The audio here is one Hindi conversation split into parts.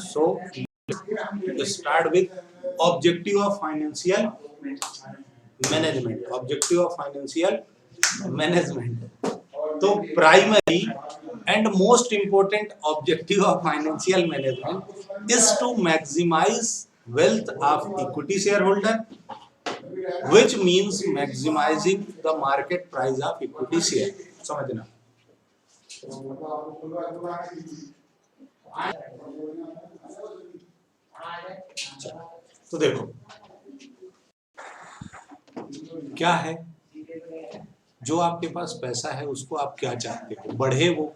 So let's start with objective of financial management. Objective of financial management. तो primary and most important objective of financial management is to maximize wealth of equity shareholder, which means maximizing the market price of equity share. समझना. तो देखो क्या है, जो आपके पास पैसा है उसको आप क्या चाहते हो, बढ़े, वो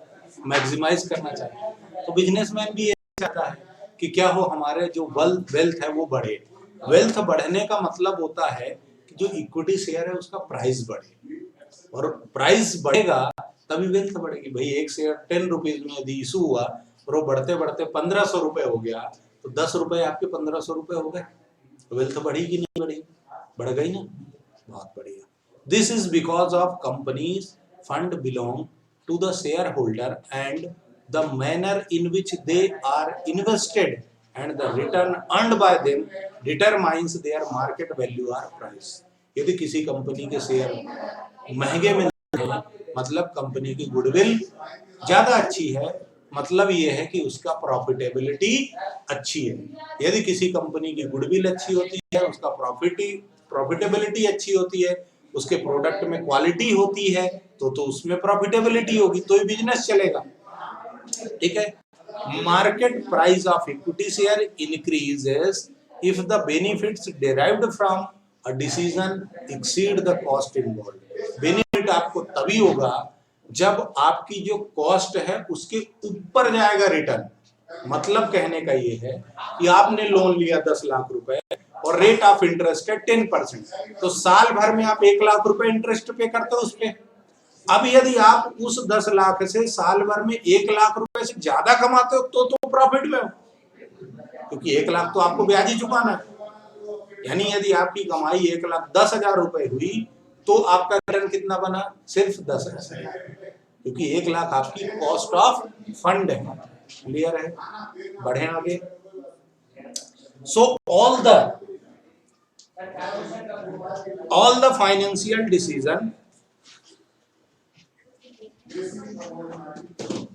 मैक्सिमाइज करना चाहते हो. तो बिजनेसमैन भी ये चाहता है कि क्या हो, हमारे जो वेल्थ है वो बढ़े. वेल्थ बढ़ने का मतलब होता है कि जो इक्विटी शेयर है उसका प्राइस बढ़े, और प्राइस बढ़ेगा तभी वेल्थ बढ़ेगी. भाई एक शेयर 10 रुपीज में यदि इशू हुआ और वो बढ़ते बढ़ते 1500 रुपए हो गया, तो 10 रुपए आपके 1500 रुपए हो गए. वेल्थ बढ़ी कि नहीं बढ़ी? बढ़ गई ना, बहुत बढ़िया. This is because of companies fund belong to the shareholder and the manner in which they are invested and the return earned by them determines their market value or price. यदि किसी कंपनी के शेयर महंगे मिलते हैं मतलब कंपनी की गुडविल ज्यादा अच्छी है, मतलब ये है कि उसका प्रॉफिटेबिलिटी अच्छी है. यदि किसी कंपनी की गुडविल अच्छी होती है, उसका प्रॉफिटेबिलिटी अच्छी होती है, उसके प्रोडक्ट में क्वालिटी होती है, तो उसमें प्रॉफिटेबिलिटी होगी, तो ही बिजनेस चलेगा. ठीक है. Market price of equity share increases if the benefits derived from a decision exceed the cost involved. Benefit आपको तभी होगा जब आपकी जो कॉस्ट है उसके ऊपर जाएगा रिटर्न. मतलब कहने का ये है कि आपने लोन लिया 10 लाख रुपए और रेट ऑफ इंटरेस्ट है 10%, तो साल भर में आप 1 लाख रुपए इंटरेस्ट पे करते हो उस पे. अब यदि आप उस 10 लाख से साल भर में 1 लाख रुपए से ज्यादा कमाते हो तो प्रॉफिट में हो, क्योंकि 1 लाख तो आपको ब्याज ही चुकाना है. यानी यदि आपकी कमाई 1,10,000 रुपए हुई तो आपका रिटर्न कितना बना? सिर्फ 10,000, क्योंकि 1 लाख आपकी कॉस्ट ऑफ फंड है. क्लियर है? बढ़े आगे. So all the financial decision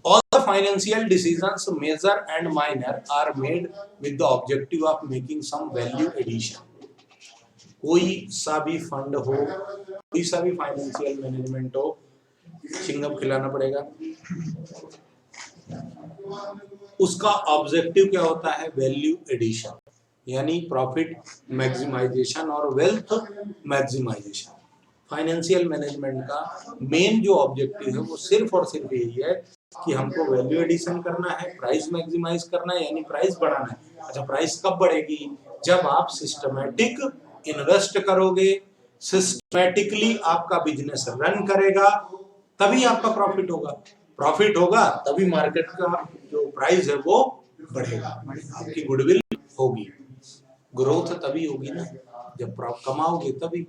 All the financial decisions, major and minor, are made with the objective of making some value addition. कोई सा भी फंड हो, कोई सा भी फाइनेंशियल मैनेजमेंट हो, चिंगम खिलाना पड़ेगा. उसका ऑब्जेक्टिव क्या होता है? वैल्यू एडिशन, यानी प्रॉफिट मैक्सिमाइजेशन और वेल्थ मैक्सिमाइजेशन. फाइनेंशियल मैनेजमेंट का मेन जो ऑब्जेक्टिव है वो सिर्फ और सिर्फ यही है कि हमको वैल्यू एडिशन करना है, प्राइस मैक्सिमाइज करना है, यानी प्राइस बढ़ाना है. अच्छा, प्राइस कब बढ़ेगी? जब आप सिस्टमैटिक इन्वेस्ट करोगे, सिस्टमैटिकली आपका बिजनेस रन करेगा, तभी आपका प्रॉफिट होगा. प्रॉफिट होगा तभी मार्केट का जो प्राइस है वो बढ़ेगा, आपकी गुडविल होगी. ग्रोथ तभी होगी ना जब कमाओगे तभी.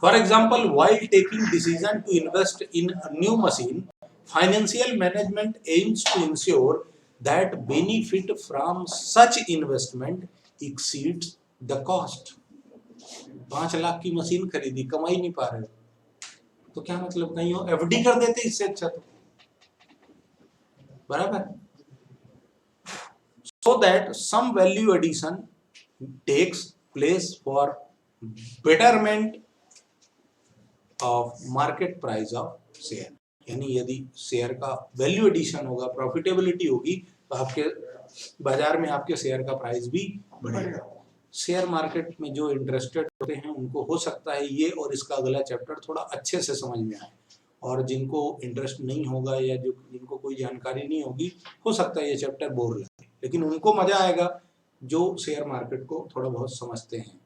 For example, while taking decision to invest in a new machine, financial management aims to ensure that benefit from such investment exceeds the cost. 5 lakh की मशीन खरीदी, कमाई नहीं पा रहे हो, तो क्या मतलब? कहीं हो एफडी कर देते इससे अच्छा तो. बराबर. So that some value addition takes place for betterment of market price of share. यानी यदि शेयर का वैल्यू एडिशन होगा, प्रॉफिटेबिलिटी होगी, तो आपके बाजार में आपके शेयर का प्राइस भी बढ़ेगा. शेयर मार्केट में जो इंटरेस्टेड होते हैं उनको हो सकता है ये और इसका अगला चैप्टर थोड़ा अच्छे से समझ में आए, और जिनको इंटरेस्ट नहीं होगा या जो जिनको कोई जानकारी नहीं होगी, हो सकता है ये चैप्टर बोर लगे, लेकिन उनको मजा आएगा जो शेयर मार्केट को थोड़ा बहुत समझते हैं.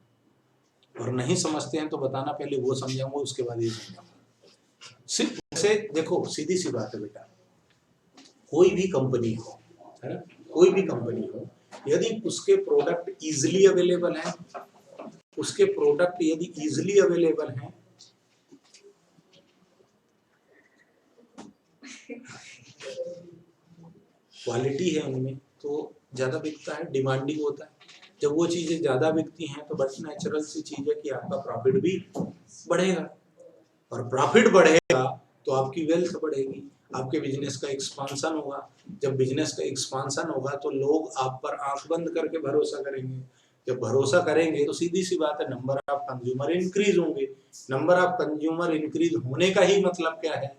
और नहीं समझते हैं तो बताना, पहले वो समझाऊंगा उसके बाद ये समझाऊंगा. सिर्फ से देखो, सीधी सी बात है बेटा, कोई भी कंपनी हो, है ना, कोई भी कंपनी हो, यदि उसके प्रोडक्ट इजीली अवेलेबल हैं, उसके प्रोडक्ट यदि इजीली अवेलेबल हैं, क्वालिटी है उनमें तो ज़्यादा बिकता है, डिमांडिंग होता है। जब वो चीज़ें ज़्यादा बिकती हैं तो बस नेचुरल सी चीज़ है कि आपका प्रॉफिट भी बढ़ेगा, और प्रॉफिट बढ़ेगा तो आपकी वेल्थ बढ़ेगी, आपके बिजनेस का एक्सपांसन होगा। जब बिजनेस का एक्सपांसन होगा तो लोग आप पर आंख बंद करके भरोसा करेंगे। जब भरोसा करेंगे तो सीधी सी बात है, नंबर ऑफ कंज्यूमर इंक्रीज होंगे। नंबर ऑफ कंज्यूमर इंक्रीज होने का ही मतलब क्या है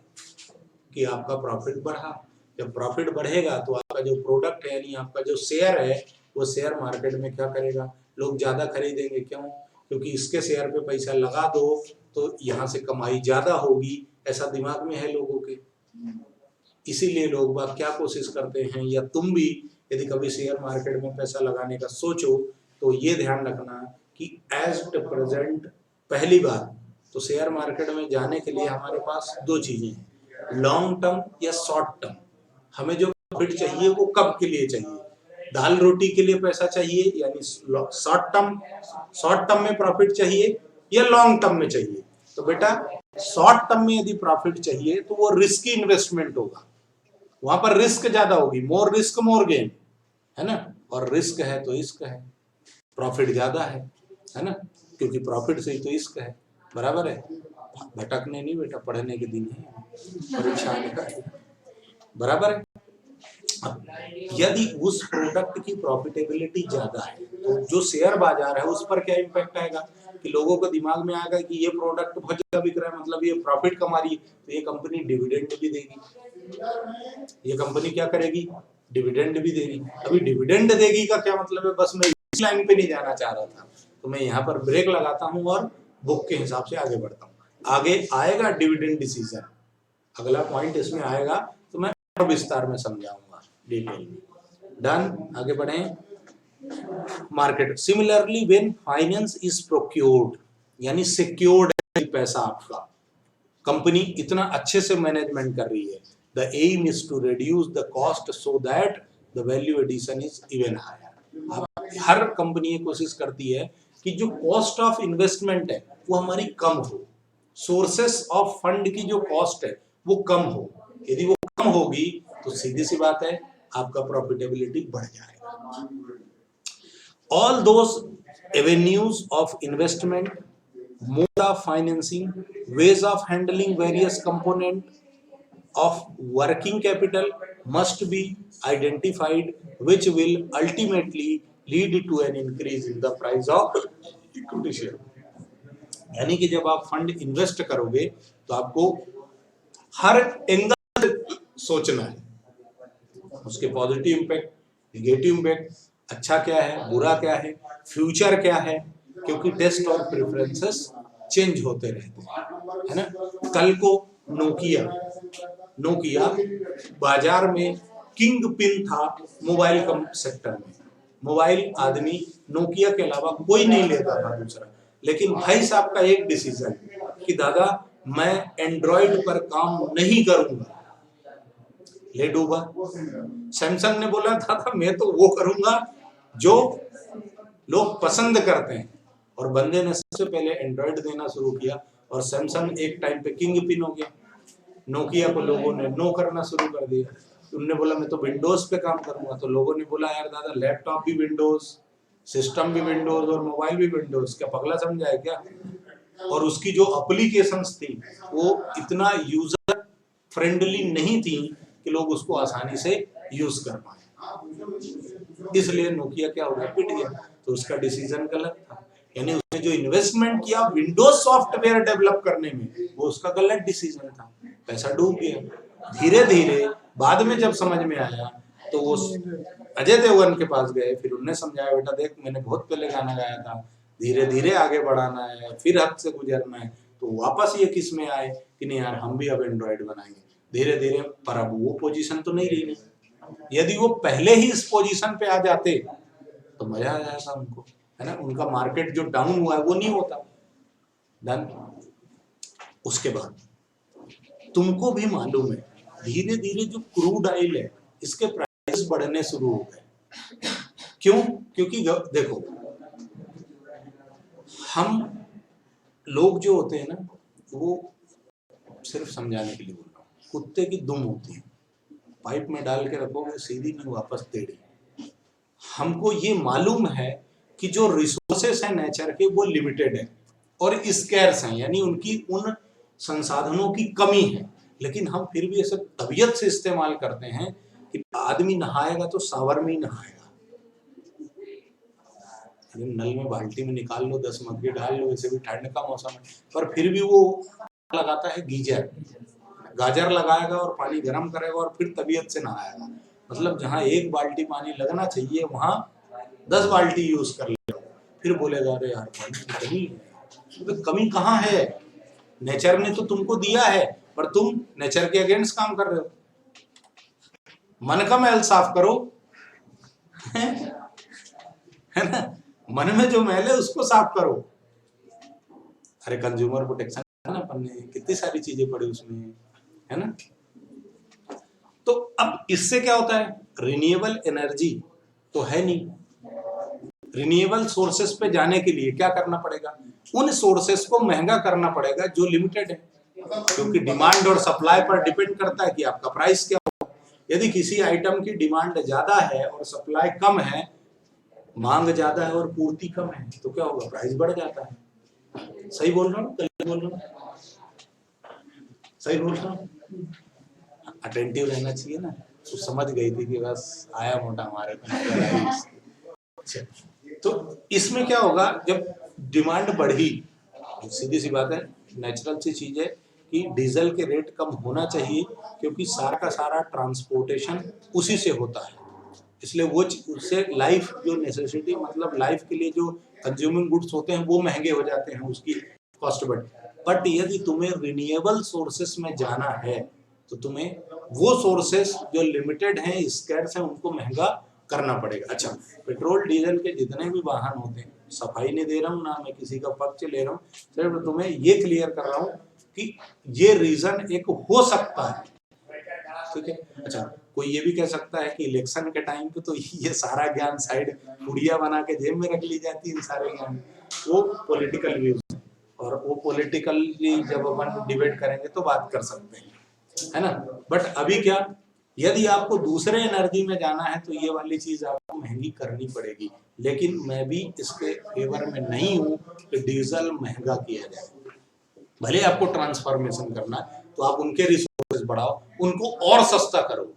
कि आपका प्रॉफिट बढ़ा। जब प्रॉफिट बढ़ेगा तो आपका जो प्रोडक्ट है यानी आपका जो शेयर है वो शेयर मार्केट में क्या करेगा, लोग ज़्यादा खरीदेंगे। क्यों? क्योंकि इसके शेयर पे पैसा लगा दो तो यहाँ से कमाई ज़्यादा होगी, ऐसा दिमाग में है लोगों के। इसीलिए लोग बात क्या कोशिश करते हैं, या तुम भी यदि कभी शेयर मार्केट में पैसा लगाने का सोचो तो ये ध्यान रखना कि एज प्रेजेंट पहली बात तो शेयर मार्केट में जाने के लिए हमारे पास दो चीजें हैं, लॉन्ग टर्म या शॉर्ट टर्म। हमें जो प्रॉफिट चाहिए वो कब के लिए चाहिए, दाल रोटी के लिए पैसा चाहिए यानी शॉर्ट टर्म में प्रॉफिट चाहिए या लॉन्ग टर्म में चाहिए। तो बेटा शॉर्ट टर्म में यदि प्रॉफिट चाहिए तो वो रिस्की इन्वेस्टमेंट होगा, वहां पर रिस्क ज्यादा होगी, मोर रिस्क मोर गेन, है ना। और रिस्क है तो इश्क है, प्रॉफिट ज्यादा है ना, क्योंकि प्रॉफिट से ही तो इश्क है, बराबर है। भटकने नहीं बेटा, पढ़ने के दिन है, परीक्षा का बराबर है। यदि उस प्रोडक्ट की प्रॉफिटेबिलिटी ज्यादा है तो जो शेयर बाजार है उस पर क्या इम्पैक्ट आएगा कि लोगों को दिमाग में आएगा कि ये प्रोडक्ट बहुत ज्यादा बिक रहा है, मतलब ये प्रॉफिट कमा रही है, तो ये कंपनी डिविडेंड भी देगी। ये कंपनी क्या करेगी, डिविडेंड भी देगी। अभी डिविडेंड देगी का क्या मतलब है, बस मैं इस लाइन पे नहीं जाना चाह रहा था, तो मैं यहाँ पर ब्रेक लगाता हूँ और बुक के हिसाब से आगे बढ़ता हूँ। आगे आएगा डिविडेंड डिसीजन, अगला पॉइंट इसमें आएगा तो मैं और विस्तार में समझाऊंगा डिटेल में। डन, आगे बढ़ें। Market similarly when finance is procured यानी सिक्योर्ड है पैसा आपका, कंपनी इतना अच्छे से मैनेजमेंट कर रही है, the aim is to reduce the cost so that the value addition is even higher. हर कंपनी ये कोशिश करती है कि जो कॉस्ट ऑफ इन्वेस्टमेंट है वो हमारी कम हो, सोर्सेस ऑफ फंड की जो कॉस्ट है वो कम हो। यदि वो कम होगी तो सीधी सी बात है आपका प्रॉफिटेबिलिटी बढ़ जाएगा। All those avenues of investment, mode of financing, ways of handling various component of working capital must be identified, which will ultimately lead to an increase in the price of equity share। यानी कि जब आप फंड इन्वेस्ट करोगे तो आपको हर एंगल सोचना है, उसके पॉजिटिव इम्पैक्ट, नेगेटिव इम्पैक्ट, अच्छा क्या है, बुरा क्या है, फ्यूचर क्या है, क्योंकि टेस्ट और प्रेफरेंसेस चेंज होते रहते हैं, है ना। कल को नोकिया बाजार में किंग पिन था मोबाइल सेक्टर में, मोबाइल आदमी नोकिया के अलावा कोई नहीं लेता था दूसरा, लेकिन भाई साहब का एक डिसीजन कि दादा मैं एंड्रॉइड पर काम नहीं करूंगा, ले डूबा। सैमसंग ने बोला था मैं तो वो करूंगा जो लोग पसंद करते हैं, और बंदे ने सबसे पहले एंड्रॉइड देना शुरू किया और सैमसंग एक टाइम पे किंग पिन हो गया। नोकिया को लोगों ने नो करना शुरू कर दिया, उनने बोला मैं तो विंडोज पे काम करूंगा, तो लोगों ने बोला यार दादा लैपटॉप भी विंडोज, सिस्टम भी विंडोज और मोबाइल भी विंडोज, क्या पगला समझा है क्या। और उसकी जो एप्लीकेशंस थी वो इतना यूजर फ्रेंडली नहीं थी कि लोग उसको आसानी से यूज कर पाए, इसलिए नोकिया क्या हो गया, पिट गया। तो उसका डिसीजन गलत था, यानी उसने जो इन्वेस्टमेंट किया विंडोज सॉफ्टवेयर डेवलप करने में वो उसका गलत डिसीजन था, पैसा डूब गया। धीरे धीरे बाद में जब समझ में आया तो वो अजय देवगन के पास गए, फिर उन्होंने समझाया बेटा देख मैंने बहुत पहले गाना गाया था, धीरे धीरे आगे बढ़ाना है, फिर हद से गुजरना है। तो वापस ये किस में आए कि नहीं यार हम भी अब एंड्रॉइड बनाएंगे धीरे धीरे, पर अब वो पोजीशन तो नहीं रही। यदि वो पहले ही इस पोजीशन पे आ जाते तो मजा आ जाता उनको, है ना, उनका मार्केट जो डाउन हुआ है वो नहीं होता। डन। उसके बाद तुमको भी मालूम है धीरे धीरे जो क्रूड ऑयल है इसके प्राइस बढ़ने शुरू हो गए। क्यों? क्योंकि देखो हम लोग जो होते हैं ना वो सिर्फ समझाने के लिए बोल रहा हूँ, कुत्ते की दुम होती है, पाइप में डाल के रखोगे सीधी नहीं वापस टेढ़ी। हमको ये मालूम है कि जो रिसोर्सेस हैं नेचर के वो लिमिटेड है और स्कैर्स हैं, यानी उनकी उन संसाधनों की कमी है, लेकिन हम फिर भी ऐसे तबीयत से इस्तेमाल करते हैं कि आदमी नहाएगा तो सावर में ही नहाएगा, नल में बाल्टी में निकाल लो 10 मग्गे डाल लो, वैसे भी ठंड का मौसम है, पर फिर भी वो लगाता है गीजर, गाजर लगाएगा और पानी गर्म करेगा और फिर तबीयत से नहाएगा। मतलब जहाँ 1 बाल्टी पानी लगना चाहिए वहां 10 बाल्टी यूज कर ले, फिर बोलेगा अरे यार पानी की कमी है। तो कमी कहाँ है? नेचर ने तो तुमको दिया है, पर तुम नेचर के अगेंस्ट काम कर रहे हो। मन का मैल साफ करो, है ना? मन में जो मैल है उसको साफ करो। अरे कंज्यूमर प्रोटेक्शन है ना, अपन ने कितनी सारी चीजें पढ़ी उसमें, है ना? तो अब इससे क्या होता है? रिन्यूएबल एनर्जी तो है नहीं, रिन्यूएबल सोर्सेस पे जाने के लिए क्या करना पड़ेगा? उन सोर्सेस को महंगा करना पड़ेगा जो लिमिटेड है, क्योंकि डिमांड और सप्लाई पर डिपेंड करता है कि आपका प्राइस क्या होगा। यदि किसी आइटम की डिमांड ज्यादा है और सप्लाई कम है, मांग ज्यादा है और पूर्ति कम है, तो क्या होगा? प्राइस बढ़ जाता है। सही बोल रहा हूँ? बोल रहा हूँ? सही बोल रहा हूँ? अटेंटिव रहना चाहिए ना। तो समझ गई थी कि बस आया मोटा हमारे को। तो इसमें क्या होगा? जब डिमांड बढ़ी, सीधी सी बात है, नेचुरल सी चीज है कि डीजल के रेट कम होना चाहिए, क्योंकि सारा का सारा ट्रांसपोर्टेशन उसी से होता है, इसलिए वो उससे लाइफ जो नेसेसिटी, मतलब लाइफ के लिए जो कंज्यूमिंग गुड्स होते हैं वो महंगे हो जाते हैं, उसकी कॉस्ट बढ़। बट यदि तुम्हें रिन्यूएबल सोर्सेस में जाना है तो तुम्हें वो सोर्सेस जो लिमिटेड हैं, स्कैर्स हैं, उनको महंगा करना पड़ेगा। अच्छा, पेट्रोल डीजल के जितने भी वाहन होते हैं, सफाई नहीं दे रहा हूँ ना मैं किसी का पक्ष ले रहा हूँ, सिर्फ तुम्हें ये क्लियर कर रहा हूँ कि ये रीजन एक हो सकता है, ठीक है? अच्छा, कोई ये भी कह सकता है कि इलेक्शन के टाइम पे तो ये सारा ज्ञान साइड पुड़िया बना के जेब में रख ली जाती है, सारे ज्ञान, वो पॉलिटिकल व्यूज है, और वो पॉलिटिकली जब अपन डिबेट करेंगे तो बात कर सकते हैं, है ना? बट अभी क्या, यदि आपको दूसरे एनर्जी में जाना है तो ये वाली चीज आपको महंगी करनी पड़ेगी, लेकिन मैं भी इसके फेवर में नहीं हूँ कि डीजल महंगा किया जाए। भले आपको ट्रांसफॉर्मेशन करना है तो आप उनके रिसोर्सेज बढ़ाओ, उनको और सस्ता करो,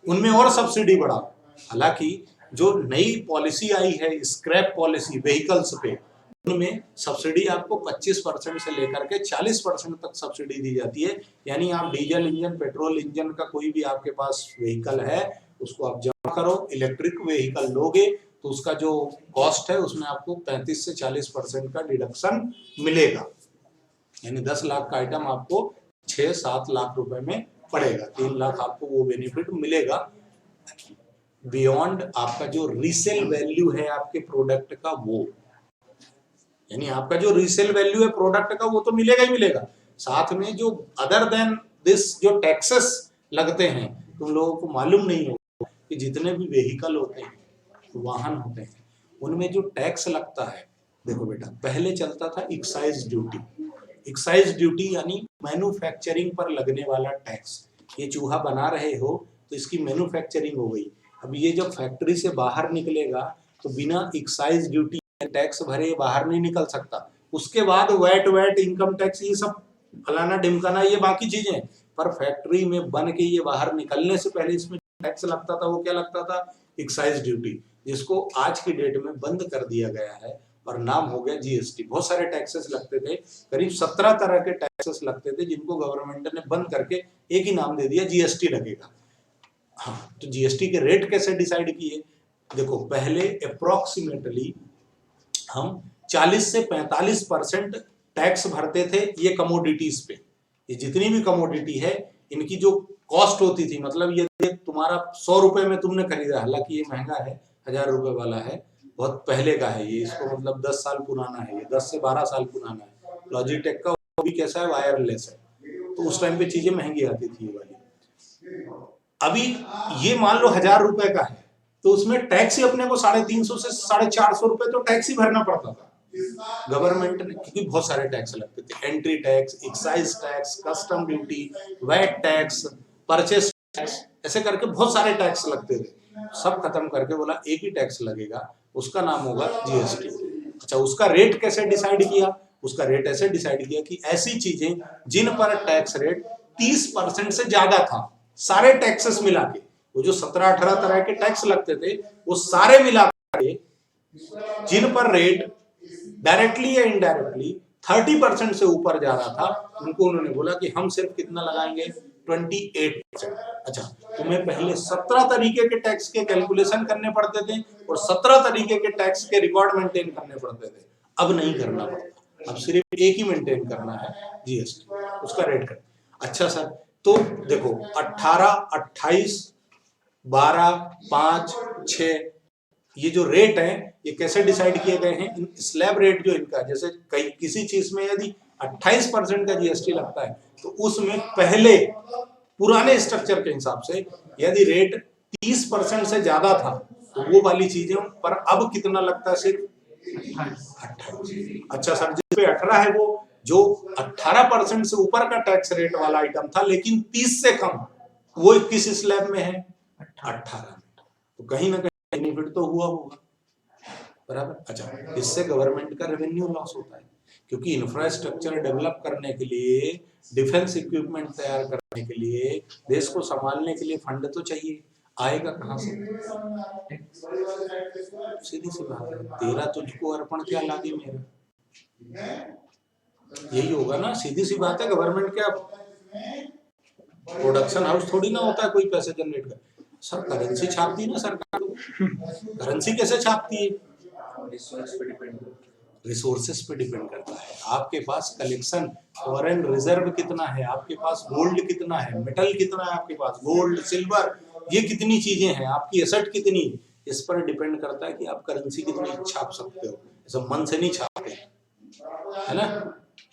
उनमें और सब्सिडी बढ़ाओ। हालांकि जो नई पॉलिसी आई है स्क्रैप पॉलिसी व्हीकल्स पे, उनमें सब्सिडी आपको 25% से लेकर के 40% तक सब्सिडी दी जाती है। यानी आप डीजल इंजन, पेट्रोल इंजन का कोई भी आपके पास व्हीकल है, उसको आप जमा करो, इलेक्ट्रिक व्हीकल लोगे तो उसका जो कॉस्ट है उसमें आपको 35 से 40% का डिडक्शन मिलेगा। यानी 10 लाख का आइटम आपको 6-7 लाख रुपए में पड़ेगा, 3 लाख आपको वो बेनिफिट मिलेगा। बियॉन्ड आपका जो रीसेल वैल्यू है आपके प्रोडक्ट का, वो यानी आपका जो रीसेल वैल्यू है प्रोडक्ट का वो तो मिलेगा ही मिलेगा, साथ में जो अदर देन दिस जो टैक्सेस लगते हैं, तुम लोगों को मालूम नहीं होगा कि जितने भी व्हीकल होते हैं, वाहन होते हैं, उनमें जो टैक्स लगता है। देखो बेटा, पहले चलता था एक्साइज ड्यूटी, एक्साइज ड्यूटी यानी मैन्युफैक्चरिंग पर लगने वाला टैक्स। ये चूहा बना रहे हो तो इसकी मैन्युफैक्चरिंग हो गई। अब ये जब फैक्ट्री से बाहर निकलेगा तो बिना एक्साइज ड्यूटी टैक्स भरे बाहर नहीं निकल सकता। उसके बाद वैट इनकम टैक्स, ये सब फलाना ढिमकाना, ये बाकी चीजें, पर फैक्ट्री में बन के ये बाहर निकलने से पहले इसमें टैक्स लगता था, वो क्या लगता था? एक्साइज ड्यूटी, जिसको आज की डेट में बंद कर दिया गया है और नाम हो गया जीएसटी। बहुत सारे टैक्सेस लगते थे, करीब 17 तरह के टैक्सेस लगते थे, जिनको गवर्नमेंट ने बंद करके एक ही नाम दे दिया, जीएसटी लगेगा। हाँ, तो जीएसटी के रेट कैसे डिसाइड किए? देखो, पहले अप्रोक्सीमेटली हम 40 से 45% टैक्स भरते थे ये कमोडिटीज पे। ये जितनी भी कमोडिटी है इनकी जो कॉस्ट होती थी, मतलब ये तुम्हारा 100 रुपए में तुमने खरीदा, हालांकि ये महंगा है, 1000 रुपए वाला है, बहुत पहले का है ये, इसको मतलब 10 साल पुराना है, ये 10 से 12 साल पुराना है। लॉजिटेक का वो भी कैसा है, वायरलेस है, तो उस टाइम पे चीजें महंगी आती थी ये वाली। अभी ये मान लो 1000 रुपए का है, तो उसमें टैक्स ही अपने को 350 से 450 रुपए तो टैक्स ही भरना पड़ता था गवर्नमेंट ने, क्योंकि बहुत सारे टैक्स लगते थे, entry tax, excise tax, custom duty, VAT tax, purchase ऐसे करके बहुत सारे टैक्स लगते थे, सब खत्म करके बोला एक ही टैक्स लगेगा, उसका नाम होगा जीएसटी। अच्छा, उसका रेट कैसे डिसाइड किया? उसका रेट ऐसे डिसाइड किया कि ऐसी चीजें जिन पर टैक्स रेट 30% से ज्यादा था, सारे टैक्सेस मिला के, वो जो 17-18 तरह के टैक्स लगते थे वो सारे मिला के, जिन पर रेट डायरेक्टली या इनडायरेक्टली 30% से ऊपर जा रहा था, उनको उन्होंने बोला कि हम सिर्फ कितना लगाएंगे, 28%। अच्छा, तुम्हें पहले 17 तरीके के टैक्स के कैलकुलेशन करने पड़ते थे और 17 तरीके के टैक्स के रिकॉर्ड मेंटेन करने पड़ते थे, अब नहीं करना पड़ता, अब सिर्फ एक ही मेंटेन करना है, जीएसटी, उसका रेट कर। अच्छा सर, तो देखो 18, 28, 12, 5, 6 ये जो रेट है ये कैसे डिसाइड किए गए हैं? स्लैब रेट जो इनका, जैसे कई किसी चीज में यदि 28% का जीएसटी लगता है तो उसमें पहले पुराने स्ट्रक्चर के हिसाब से यदि रेट 30% से ज्यादा था तो वो वाली चीजें पर अब कितना लगता है? सिर्फ 28। अच्छा सर, जिस पे 18 है वो जो 18% से ऊपर का टैक्स रेट वाला आइटम था लेकिन 30 से कम, वो किस स्लैब में है? 18 में। तो कहीं ना कहीं बेनिफिट तो हुआ होगा, बराबर। अच्छा, इससे गवर्नमेंट का रेवेन्यू लॉस होता है, क्योंकि इंफ्रास्ट्रक्चर डेवलप करने के लिए, डिफेंस इक्विपमेंट तैयार करने के लिए, देश को संभालने के लिए फंड तो चाहिए, आएगा कहां से? सीधी सी बात है, तेरा तुझको अर्पण क्या लागे मेरा, यही होगा ना, सीधी सी बात है। गवर्नमेंट क्या प्रोडक्शन हाउस थोड़ी ना होता है कोई पैसे जनरेट कर, सर करेंसी छापती है ना सरकार, करेंसी कैसे छापती है? रिसोर्सेस पे डिपेंड करता है, आपके पास कलेक्शन फॉरेन रिजर्व कितना है, आपके पास गोल्ड कितना है, मेटल कितना है आपके पास, गोल्ड सिल्वर, ये कितनी चीजें हैं, आपकी एसेट कितनी, इस पर डिपेंड करता है कि आप करेंसी कितनी छाप सकते हो। ऐसा मन से नहीं छापते, है ना,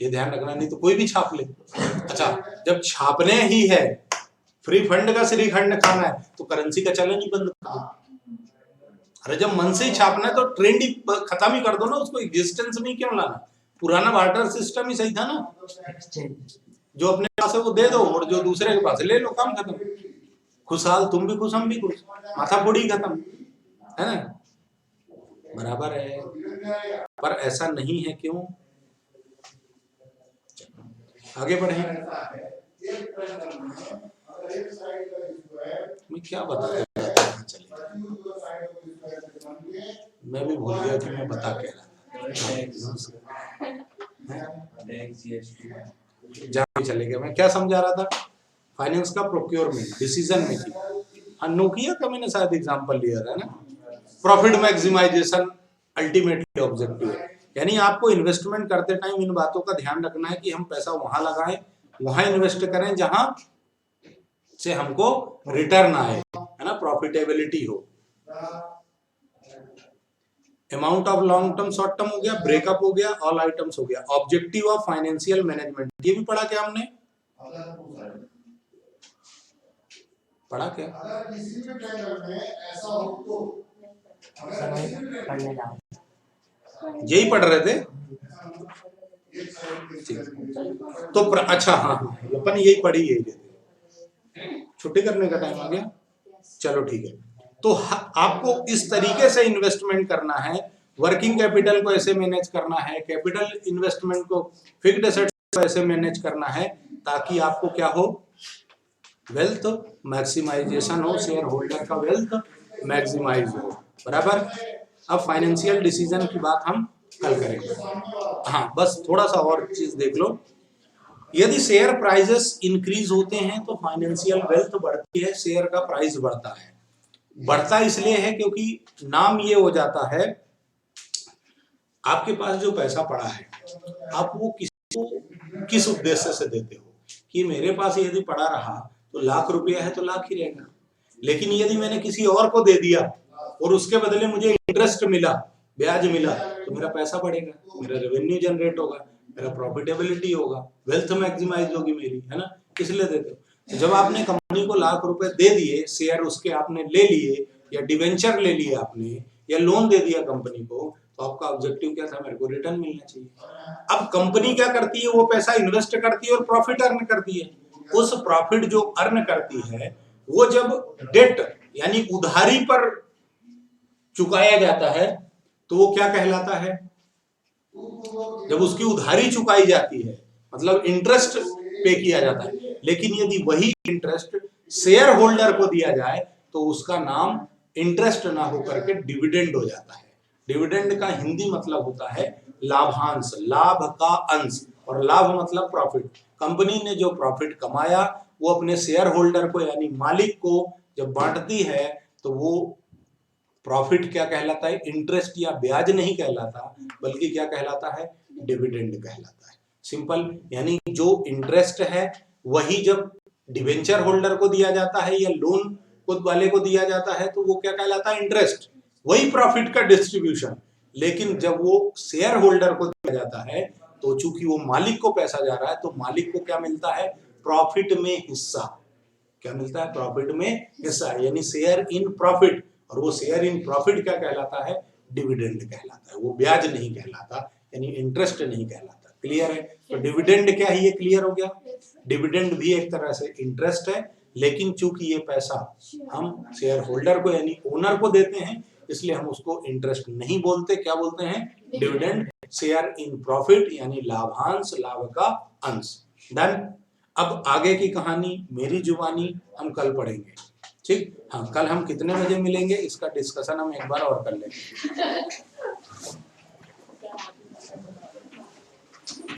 ये ध्यान रखना, नहीं तो कोई भी छाप ले। अच्छा, जब छापने ही है, फ्री फंड का श्रीखंड खाना है, तो करेंसी का चलन ही बंद कर दो। अरे जब मन से ही छापना है तो ट्रेंड ही खत्म ही कर दो ना, उसको एग्जिस्टेंस में क्यों लाना? पुराना बार्टर सिस्टम ही सही था ना, जो अपने पास है वो दे दो और जो दूसरे के पास ले लो, काम खत्म, खुशहाल, तुम भी खुश हम भी खुश, माथा फोड़ी खत्म, है ना, बराबर है। पर ऐसा नहीं है, क्यों? आगे बढ़े, मैं क्या बताता चले, मैं भी भूल गया कि मैं बता क्या रहा था, चले गया, मैं क्या समझा रहा था? फाइनेंस का प्रोक्योरमेंट डिसीजन मेकिंग, हाँ नोकिया का मैंने शायद एग्जांपल लिया था ना, प्रॉफिट मैक्सिमाइजेशन अल्टीमेटली ऑब्जेक्टिव है, यानी आपको इन्वेस्टमेंट करते टाइम इन बातों का ध्यान रखना है कि हम पैसा वहां लगाएं, वहां इन्वेस्ट करें जहां से हमको रिटर्न आए, है ना, प्रॉफिटेबिलिटी हो। Amount of long term, short term हो गया, ब्रेकअप हो गया, ऑल आइटम्स हो गया, ऑब्जेक्टिव ऑफ फाइनेंशियल मैनेजमेंट, ये भी पढ़ा क्या हमने? पढ़ा क्या? यही पढ़ रहे थे, तो अच्छा हाँ, अपन यही पढ़ी, यही छुट्टी करने का टाइम आ गया, चलो ठीक है। तो आपको इस तरीके से इन्वेस्टमेंट करना है, वर्किंग कैपिटल को ऐसे मैनेज करना है, कैपिटल इन्वेस्टमेंट को, फिक्स्ड एसेट्स को ऐसे मैनेज करना है ताकि आपको क्या हो, वेल्थ मैक्सिमाइजेशन हो, शेयर होल्डर का वेल्थ मैक्सिमाइज हो, बराबर। अब फाइनेंशियल डिसीजन की बात हम कल करेंगे। हाँ, बस थोड़ा सा और चीज देख लो, यदि शेयर प्राइसेस इंक्रीज होते हैं तो फाइनेंशियल वेल्थ बढ़ती है, शेयर का प्राइस बढ़ता है। बढ़ता इसलिए है क्योंकि नाम ये हो जाता है, आपके पास जो पैसा पड़ा है आप वो किसी को किस उद्देश्य से देते हो, कि मेरे पास यदि पड़ा रहा तो ₹1,00,000 है तो लाख ही रहेगा, लेकिन यदि मैंने किसी और को दे दिया और उसके बदले मुझे इंटरेस्ट मिला, ब्याज मिला, तो मेरा पैसा बढ़ेगा, मेरा रेवेन्यू जनरेट होगा, मेरा प्रॉफिटेबिलिटी होगा, वेल्थ मैक्सिमाइज होगी मेरी, है ना, इसलिए देते हो। तो जब आपने कंपनी को ₹1,00,000 दे दिए, शेयर उसके आपने ले लिए, या डिवेंचर ले लिया आपने, या लोन दे दिया कंपनी को, तो आपका ऑब्जेक्टिव क्या था, मेरे को रिटर्न मिलना चाहिए। अब कंपनी क्या करती है, वो पैसा इन्वेस्ट करती है और प्रॉफिट अर्न करती है, उस प्रॉफिट जो अर्न करती है वो जब डेट यानी उधारी पर चुकाया जाता है तो वो क्या कहलाता है? जब उसकी उधारी चुकाई जाती है मतलब इंटरेस्ट पे किया जाता है, लेकिन यदि वही इंटरेस्ट शेयर होल्डर को दिया जाए तो उसका नाम इंटरेस्ट ना होकर के डिविडेंड हो जाता है। डिविडेंड का हिंदी मतलब होता है लाभांश, लाभ का अंश, और लाभ मतलब प्रॉफिट। कंपनी ने जो प्रॉफिट कमाया वो अपने शेयर होल्डर को यानी मालिक को जब बांटती है तो वो प्रॉफिट क्या कहलाता है? इंटरेस्ट या ब्याज नहीं कहलाता, बल्कि क्या कहलाता है? डिविडेंड कहलाता है। सिंपल, यानी जो इंटरेस्ट है वही जब डिवेंचर होल्डर को दिया जाता है या लोन वाले को दिया जाता है तो वो क्या कहलाता है? इंटरेस्ट, वही प्रॉफिट का डिस्ट्रीब्यूशन। लेकिन जब वो शेयर होल्डर को दिया जाता है तो चूंकि वो मालिक को पैसा जा रहा है तो मालिक को क्या मिलता है? प्रॉफिट में हिस्सा। क्या मिलता है? प्रॉफिट में हिस्सा, यानी शेयर इन प्रॉफिट। और वो शेयर इन प्रॉफिट क्या कहलाता है? डिविडेंड कहलाता है। वो ब्याज नहीं कहलाता, यानी इंटरेस्ट नहीं कहलाता। क्लियर है? तो डिविडेंड क्या है, ये क्लियर हो गया। डिविडेंड भी एक तरह से इंटरेस्ट है, लेकिन चूंकि ये पैसा हम शेयर होल्डर को यानी ओनर को देते हैं इसलिए हम उसको इंटरेस्ट नहीं बोलते, क्या बोलते हैं? डिविडेंड। शेयर इन प्रॉफिट यानी लाभांश, लाभ का अंश। डन। अब आगे की कहानी मेरी जुबानी हम कल पढ़ेंगे, ठीक? हाँ, कल हम कितने बजे मिलेंगे इसका डिस्कशन हम एक बार और कर लेंगे।